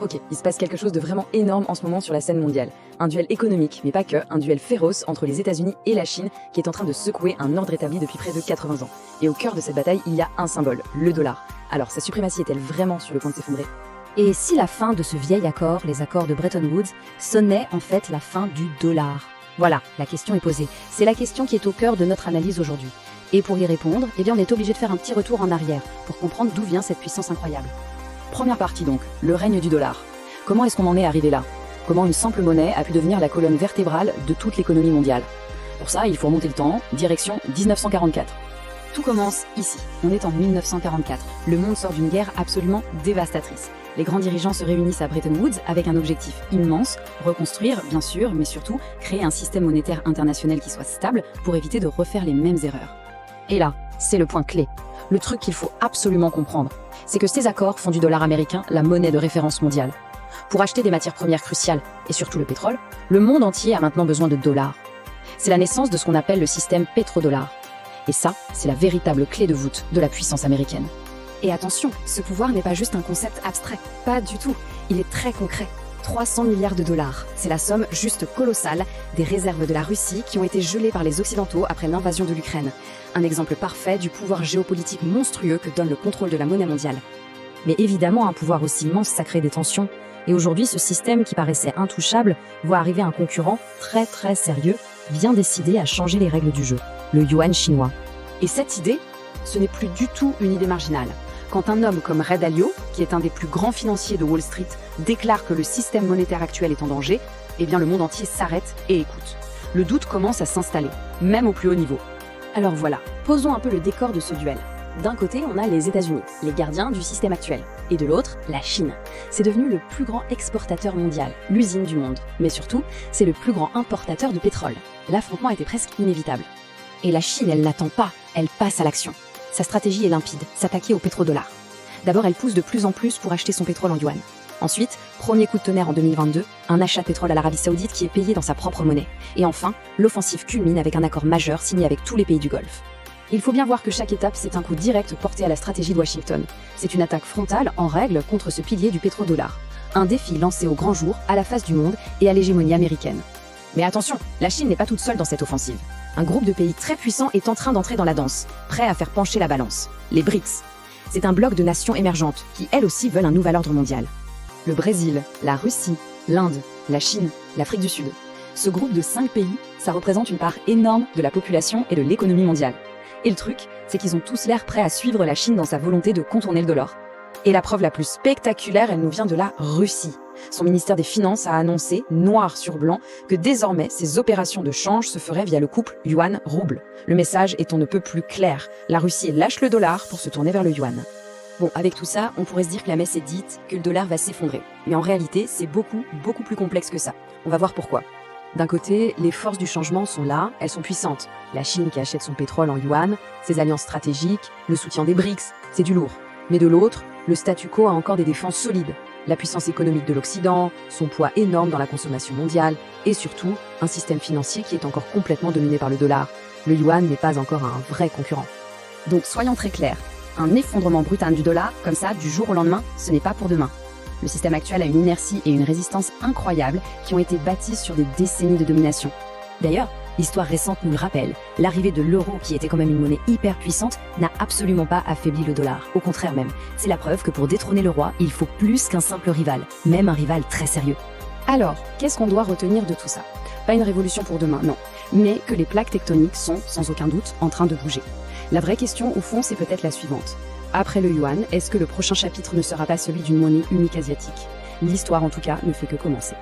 Ok, il se passe quelque chose de vraiment énorme en ce moment sur la scène mondiale. Un duel économique, mais pas que, un duel féroce entre les États-Unis et la Chine qui est en train de secouer un ordre établi depuis près de 80 ans. Et au cœur de cette bataille, il y a un symbole, le dollar. Alors, sa suprématie est-elle vraiment sur le point de s'effondrer? Et si la fin de ce vieil accord, les accords de Bretton Woods, sonnait en fait la fin du dollar? Voilà, la question est posée. C'est la question qui est au cœur de notre analyse aujourd'hui. Et pour y répondre, on est obligé de faire un petit retour en arrière pour comprendre d'où vient cette puissance incroyable. Première partie donc, le règne du dollar. Comment est-ce qu'on en est arrivé là? Comment une simple monnaie a pu devenir la colonne vertébrale de toute l'économie mondiale? Pour ça, il faut remonter le temps, direction 1944. Tout commence ici, on est en 1944. Le monde sort d'une guerre absolument dévastatrice. Les grands dirigeants se réunissent à Bretton Woods avec un objectif immense, reconstruire bien sûr, mais surtout créer un système monétaire international qui soit stable pour éviter de refaire les mêmes erreurs. Et là, c'est le point clé. Le truc qu'il faut absolument comprendre, c'est que ces accords font du dollar américain la monnaie de référence mondiale. Pour acheter des matières premières cruciales, et surtout le pétrole, le monde entier a maintenant besoin de dollars. C'est la naissance de ce qu'on appelle le système pétrodollar. Et ça, c'est la véritable clé de voûte de la puissance américaine. Et attention, ce pouvoir n'est pas juste un concept abstrait, pas du tout. Il est très concret. 300 milliards de dollars, c'est la somme juste colossale des réserves de la Russie qui ont été gelées par les Occidentaux après l'invasion de l'Ukraine. Un exemple parfait du pouvoir géopolitique monstrueux que donne le contrôle de la monnaie mondiale. Mais évidemment, un pouvoir aussi immense, ça crée des tensions. Et aujourd'hui, ce système qui paraissait intouchable voit arriver un concurrent très très sérieux, bien décidé à changer les règles du jeu, le yuan chinois. Et cette idée, ce n'est plus du tout une idée marginale. Quand un homme comme Ray Dalio, qui est un des plus grands financiers de Wall Street, déclare que le système monétaire actuel est en danger, le monde entier s'arrête et écoute. Le doute commence à s'installer, même au plus haut niveau. Alors voilà, posons un peu le décor de ce duel. D'un côté, on a les États-Unis, les gardiens du système actuel, et de l'autre, la Chine. C'est devenu le plus grand exportateur mondial, l'usine du monde. Mais surtout, c'est le plus grand importateur de pétrole. L'affrontement était presque inévitable. Et la Chine, elle n'attend pas, elle passe à l'action. Sa stratégie est limpide, s'attaquer au pétrodollar. D'abord, elle pousse de plus en plus pour acheter son pétrole en yuan. Ensuite, premier coup de tonnerre en 2022, un achat de pétrole à l'Arabie Saoudite qui est payé dans sa propre monnaie. Et enfin, l'offensive culmine avec un accord majeur signé avec tous les pays du Golfe. Il faut bien voir que chaque étape, c'est un coup direct porté à la stratégie de Washington. C'est une attaque frontale, en règle, contre ce pilier du pétrodollar. Un défi lancé au grand jour, à la face du monde et à l'hégémonie américaine. Mais attention, la Chine n'est pas toute seule dans cette offensive. Un groupe de pays très puissants est en train d'entrer dans la danse, prêt à faire pencher la balance. Les BRICS. C'est un bloc de nations émergentes qui, elles aussi, veulent un nouvel ordre mondial. Le Brésil, la Russie, l'Inde, la Chine, l'Afrique du Sud. Ce groupe de 5 pays, ça représente une part énorme de la population et de l'économie mondiale. Et le truc, c'est qu'ils ont tous l'air prêts à suivre la Chine dans sa volonté de contourner le dollar. Et la preuve la plus spectaculaire, elle nous vient de la Russie. Son ministère des Finances a annoncé, noir sur blanc, que désormais, ces opérations de change se feraient via le couple yuan-rouble. Le message est on ne peut plus clair. La Russie lâche le dollar pour se tourner vers le yuan. Bon, avec tout ça, on pourrait se dire que la messe est dite, que le dollar va s'effondrer. Mais en réalité, c'est beaucoup plus complexe que ça. On va voir pourquoi. D'un côté, les forces du changement sont là, elles sont puissantes. La Chine qui achète son pétrole en yuan, ses alliances stratégiques, le soutien des BRICS, c'est du lourd. Mais de l'autre, le statu quo a encore des défenses solides. La puissance économique de l'Occident, son poids énorme dans la consommation mondiale, et surtout, un système financier qui est encore complètement dominé par le dollar. Le yuan n'est pas encore un vrai concurrent. Donc soyons très clairs, un effondrement brutal du dollar, comme ça, du jour au lendemain, ce n'est pas pour demain. Le système actuel a une inertie et une résistance incroyables qui ont été bâties sur des décennies de domination. D'ailleurs, l'histoire récente nous le rappelle, l'arrivée de l'euro, qui était quand même une monnaie hyper puissante, n'a absolument pas affaibli le dollar. Au contraire même, c'est la preuve que pour détrôner le roi, il faut plus qu'un simple rival, même un rival très sérieux. Alors, qu'est-ce qu'on doit retenir de tout ça? Pas une révolution pour demain, non, mais que les plaques tectoniques sont, sans aucun doute, en train de bouger. La vraie question, au fond, c'est peut-être la suivante. Après le yuan, est-ce que le prochain chapitre ne sera pas celui d'une monnaie unique asiatique? L'histoire, en tout cas, ne fait que commencer.